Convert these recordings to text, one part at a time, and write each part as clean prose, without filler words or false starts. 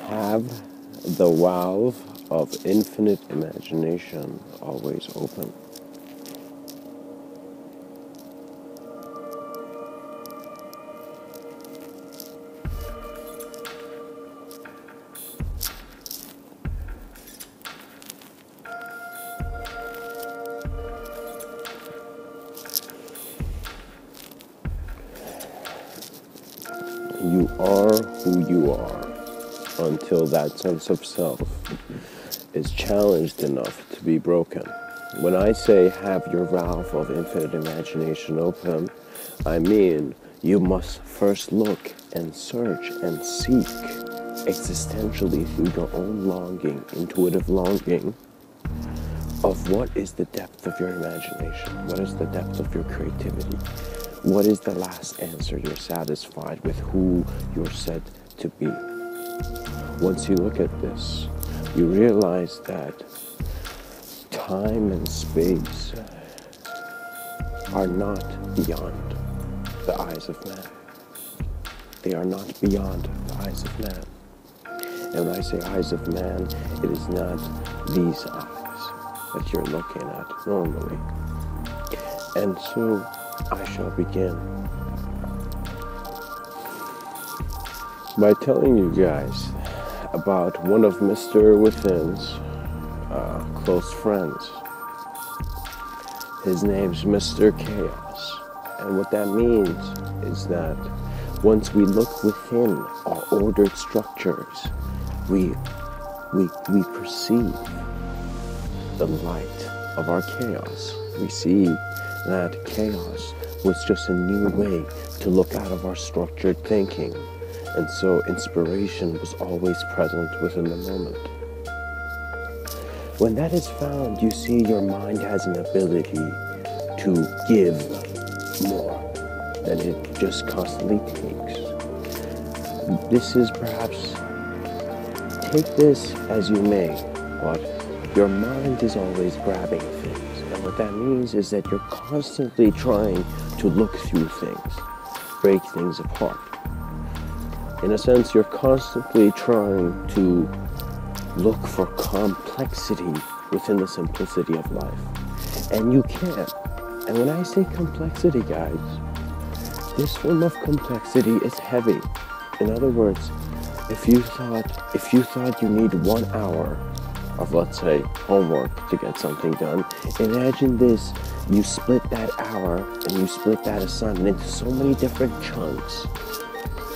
Have the valve of infinite imagination always open. You are who you are until that sense of self is challenged enough to be broken. When I say have your valve of infinite imagination open, I mean you must first look and search and seek existentially through your own longing, intuitive longing, of what is the depth of your imagination, what is the depth of your creativity, what is the last answer you're satisfied with who you're said to be. Once you look at this, you realize that time and space are not beyond the eyes of man. They are not beyond the eyes of man. And when I say eyes of man, it is not these eyes that you're looking at normally. And so I shall begin by telling you guys about one of Mr. Within's close friends. His name's Mr. Chaos. And what that means is that once we look within our ordered structures, we perceive the light of our chaos. We see that chaos was just a new way to look out of our structured thinking. And so inspiration was always present within the moment. When that is found, you see your mind has an ability to give more than it just constantly takes. This is perhaps, take this as you may, but your mind is always grabbing things. And what that means is that you're constantly trying to look through things, break things apart. In a sense, you're constantly trying to look for complexity within the simplicity of life. And you can. And when I say complexity, guys, this form of complexity is heavy. In other words, if you thought you need 1 hour of, let's say, homework to get something done, imagine this, you split that hour and you split that assignment into so many different chunks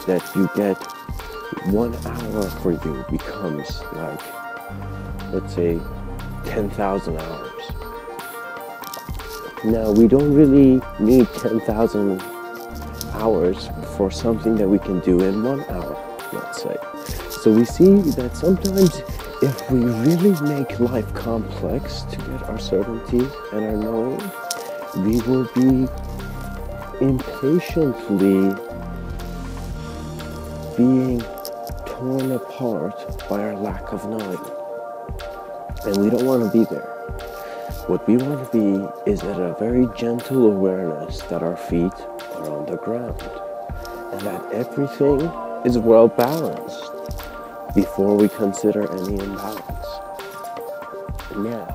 that you get 1 hour for you becomes like, let's say, 10,000 hours. Now, we don't really need 10,000 hours for something that we can do in 1 hour, let's say. So we see that sometimes if we really make life complex to get our certainty and our knowing, we will be impatiently being torn apart by our lack of knowing. And we don't want to be there. What we want to be is at a very gentle awareness that our feet are on the ground and that everything is well balanced before we consider any imbalance. Now,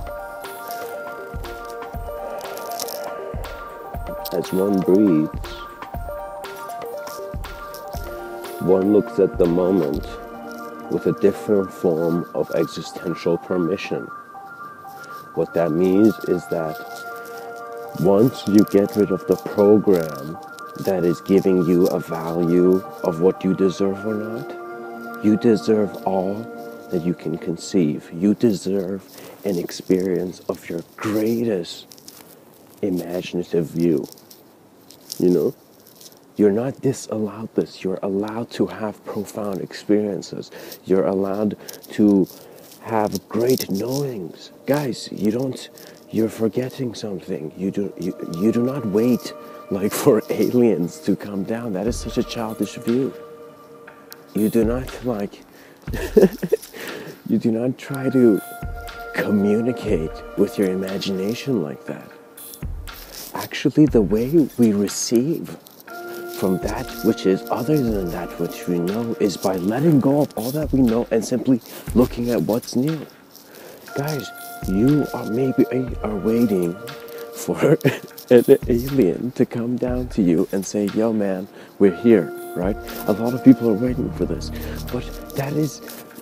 as one breathes, one looks at the moment with a different form of existential permission. What that means is that once you get rid of the program that is giving you a value of what you deserve or not, you deserve all that you can conceive. You deserve an experience of your greatest imaginative view. You know? You're not disallowed this. You're allowed to have profound experiences. You're allowed to have great knowings. Guys, you're forgetting something. You do not wait like for aliens to come down. That is such a childish view. You do not you do not try to communicate with your imagination like that. Actually, the way we receive from that which is other than that which we know is by letting go of all that we know and simply looking at what's new. Guys, you are maybe are waiting for an alien to come down to you and say, yo man, we're here, right? A lot of people are waiting for this. But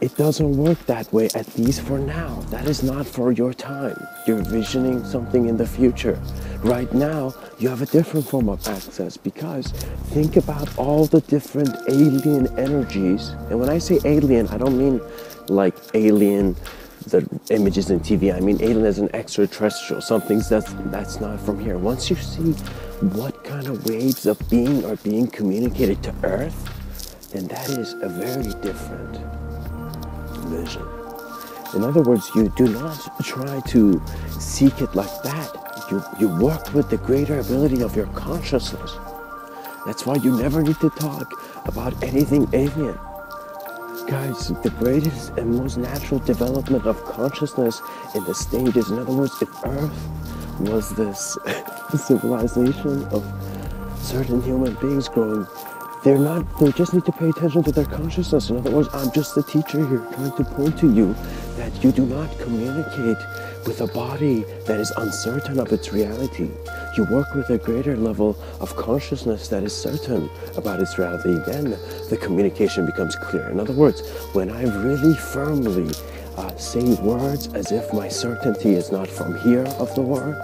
it doesn't work that way, at least for now. That is not for your time. You're visioning something in the future. Right now, you have a different form of access, because think about all the different alien energies. And when I say alien, I don't mean like alien, the images in TV. I mean alien as an extraterrestrial, something that's not from here. Once you see what kind of waves of being are being communicated to Earth, then that is a very different vision. In other words, you do not try to seek it like that. You work with the greater ability of your consciousness. That's why you never need to talk about anything alien. Guys, the greatest and most natural development of consciousness in the state is, in other words, if Earth was this civilization of certain human beings growing, they just need to pay attention to their consciousness. In other words, I'm just the teacher here trying to point to you that you do not communicate with a body that is uncertain of its reality. You work with a greater level of consciousness that is certain about its reality. Then the communication becomes clear. In other words, when I really firmly say words as if my certainty is not from here of the words,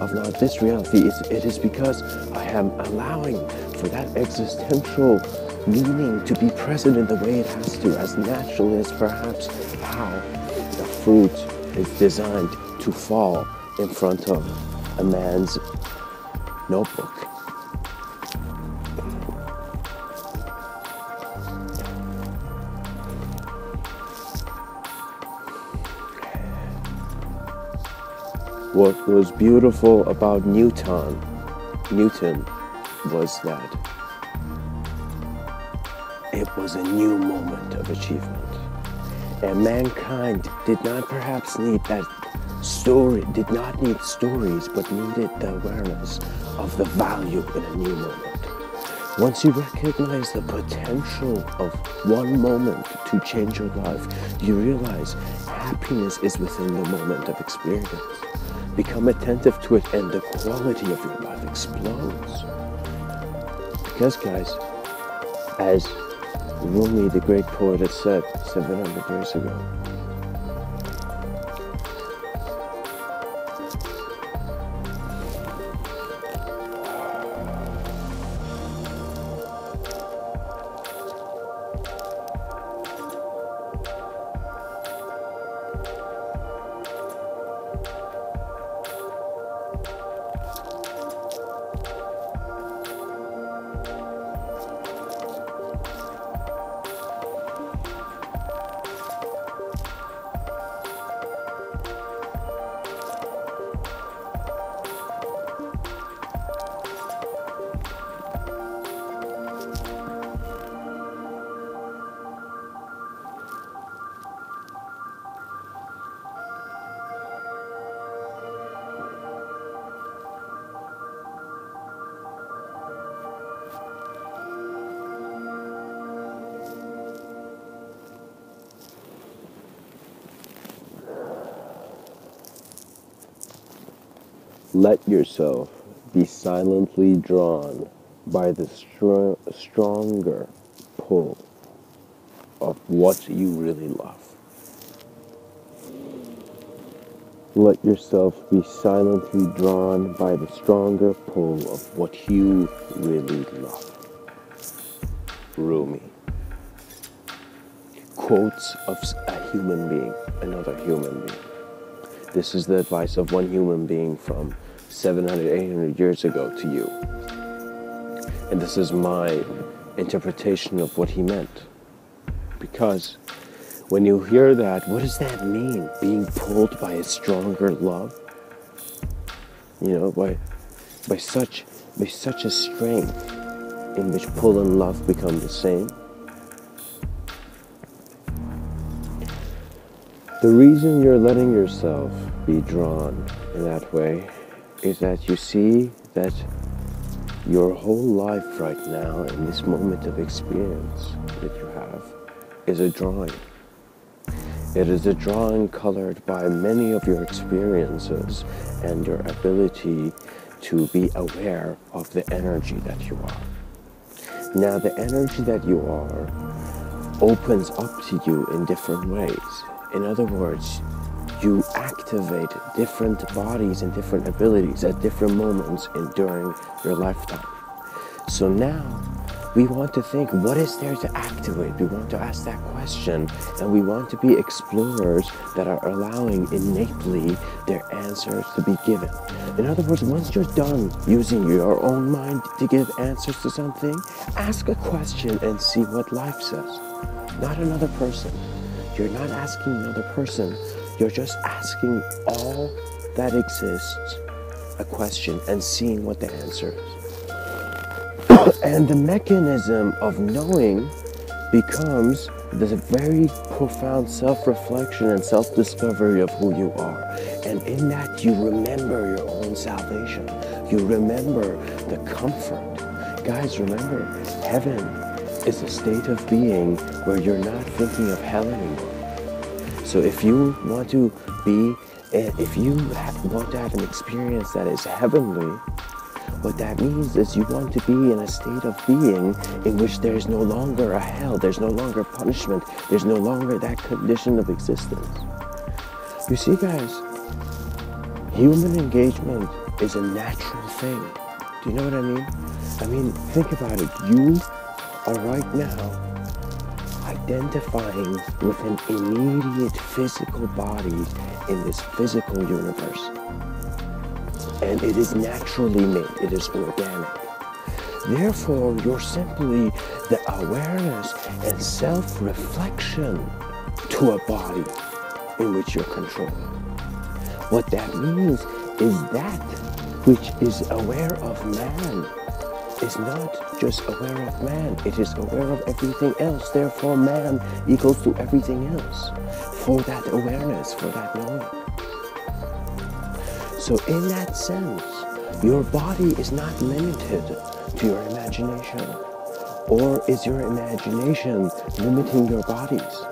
of not this reality, it is because I am allowing for that existential meaning to be present in the way it has to, as naturally as perhaps how the fruit is designed to fall in front of a man's notebook. What was beautiful about Newton was that it was a new moment of achievement. And mankind did not perhaps need that story, did not need stories, but needed the awareness of the value in a new moment. Once you recognize the potential of one moment to change your life, you realize happiness is within the moment of experience. Become attentive to it and the quality of your life explodes. Because guys, as Rumi, the great poet, has said 700 years ago, let yourself be silently drawn by the stronger pull of what you really love. Let yourself be silently drawn by the stronger pull of what you really love. Rumi. Quotes of a human being, another human being. This is the advice of one human being from 700, 800 years ago to you. And this is my interpretation of what he meant. Because when you hear that, what does that mean? Being pulled by a stronger love? You know, by such a strength in which pull and love become the same. The reason you're letting yourself be drawn in that way is that you see that Your whole life right now, in this moment of experience that you have, is a drawing. It is a drawing colored by many of your experiences and your ability to be aware of the energy that you are. Now, the energy that you are opens up to you in different ways. In other words, you activate different bodies and different abilities at different moments during your lifetime. So now, we want to think, what is there to activate? We want to ask that question, and we want to be explorers that are allowing innately their answers to be given. In other words, once you're done using your own mind to give answers to something, ask a question and see what life says. Not another person. You're not asking another person. You're just asking all that exists a question and seeing what the answer is. And the mechanism of knowing becomes this very profound self-reflection and self-discovery of who you are. And in that, you remember your own salvation. You remember the comfort. Guys, remember, heaven is a state of being where you're not thinking of hell anymore. So if you want to have an experience that is heavenly, what that means is you want to be in a state of being in which there is no longer a hell, there's no longer punishment, there's no longer that condition of existence. You see, guys, human engagement is a natural thing. Do you know what I mean? I mean, think about it. You are right now identifying with an immediate physical body in this physical universe. And it is naturally made, it is organic. Therefore, you're simply the awareness and self-reflection to a body in which you're controlling. What that means is that which is aware of man is not just aware of man, it is aware of everything else. Therefore, man equals to everything else for that awareness, for that knowing. So in that sense, your body is not limited to your imagination. Or is your imagination limiting your bodies?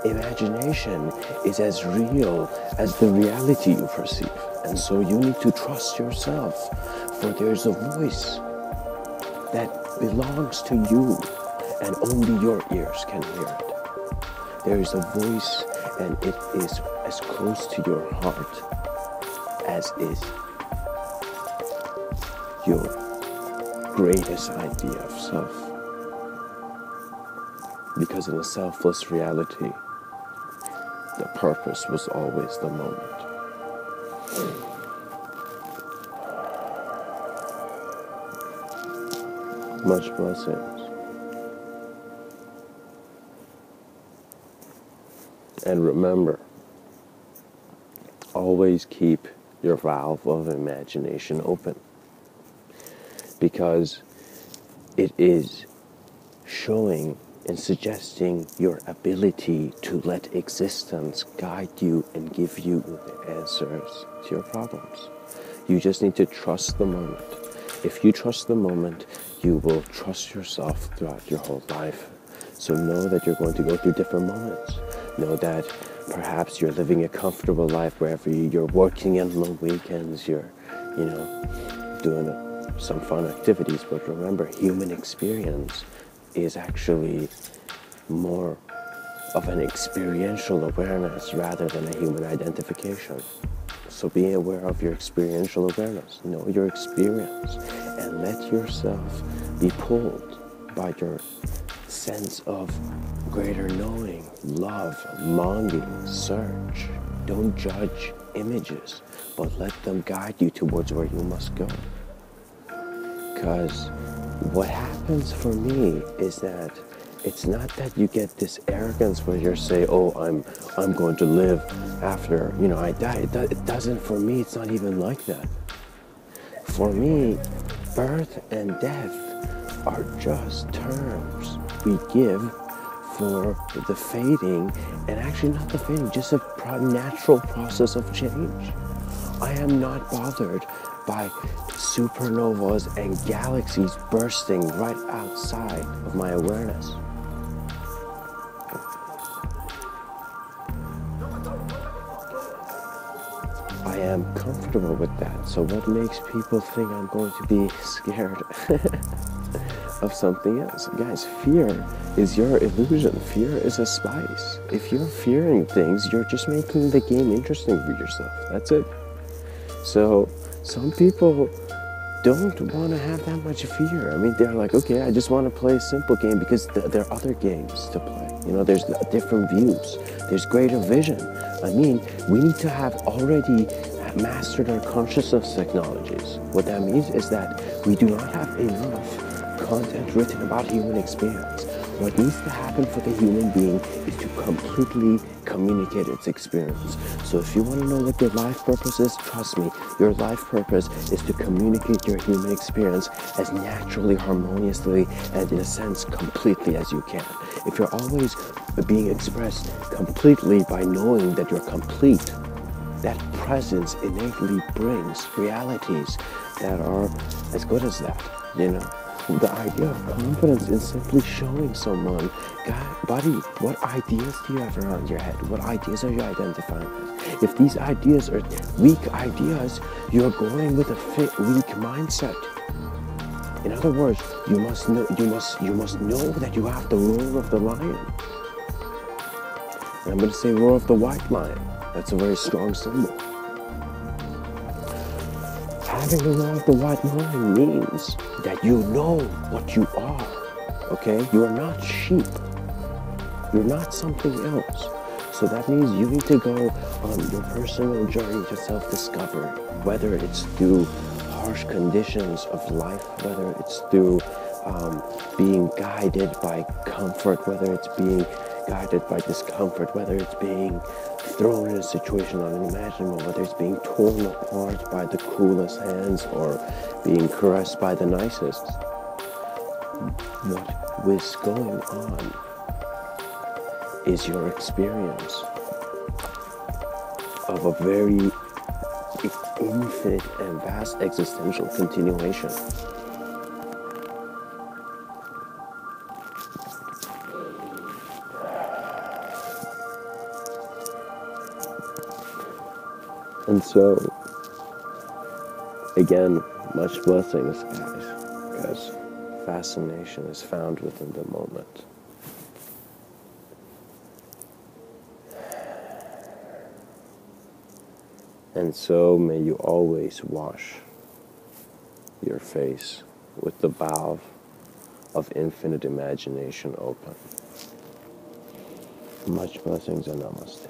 Imagination is as real as the reality you perceive. And so you need to trust yourself, for there's a voice that belongs to you and only your ears can hear it. There is a voice and it is as close to your heart as is your greatest idea of self. Because in a selfless reality, the purpose was always the moment. Much blessings. And remember, always keep your valve of imagination open, because it is showing and suggesting your ability to let existence guide you and give you the answers to your problems. You just need to trust the moment. If you trust the moment, you will trust yourself throughout your whole life. So know that you're going to go through different moments. Know that perhaps you're living a comfortable life wherever you're working on the weekends, you're, doing some fun activities. But remember, human experience is actually more of an experiential awareness rather than a human identification. So be aware of your experiential awareness. Know your experience and let yourself be pulled by your sense of greater knowing, love, longing, search. Don't judge images, but let them guide you towards where you must go. Because what happens for me is that it's not that you get this arrogance where you say, oh, I'm going to live after, I die. It doesn't, for me, it's not even like that. For me, birth and death are just terms we give for the fading, and actually not the fading, just a natural process of change. I am not bothered by supernovas and galaxies bursting right outside of my awareness. I am comfortable with that. So what makes people think I'm going to be scared of something else? Guys, fear is your illusion. Fear is a spice. If you're fearing things, you're just making the game interesting for yourself. That's it. So some people don't want to have that much fear. I mean, they're like, okay, I just want to play a simple game because there are other games to play. You know, there's different views. There's greater vision. I mean, we need to have already mastered our consciousness technologies. What that means is that we do not have enough content written about human experience. What needs to happen for the human being is to completely communicate its experience. So if you want to know what your life purpose is, trust me, your life purpose is to communicate your human experience as naturally, harmoniously, and in a sense, completely as you can. If you're always being expressed completely by knowing that you're complete, that presence innately brings realities that are as good as that, you know? The idea of confidence is simply showing someone, God, buddy, what ideas do you have around your head? What ideas are you identifying with? If these ideas are weak ideas, you're going with a weak mindset. In other words, you must know that you have the roar of the lion. And I'm going to say roar of the white lion. That's a very strong symbol. Having the roar of the white lion means that you know what you are, okay? You are not sheep. You're not something else. So that means you need to go on your personal journey to self-discovery, whether it's through harsh conditions of life, whether it's through being guided by comfort, whether it's being guided by discomfort, whether it's being thrown in a situation unimaginable, whether it's being torn apart by the cruelest hands or being caressed by the nicest. What is going on is your experience of a very infinite and vast existential continuation. And so, again, much blessings, guys, because fascination is found within the moment. And so may you always wash your face with the valve of infinite imagination open. Much blessings and namaste.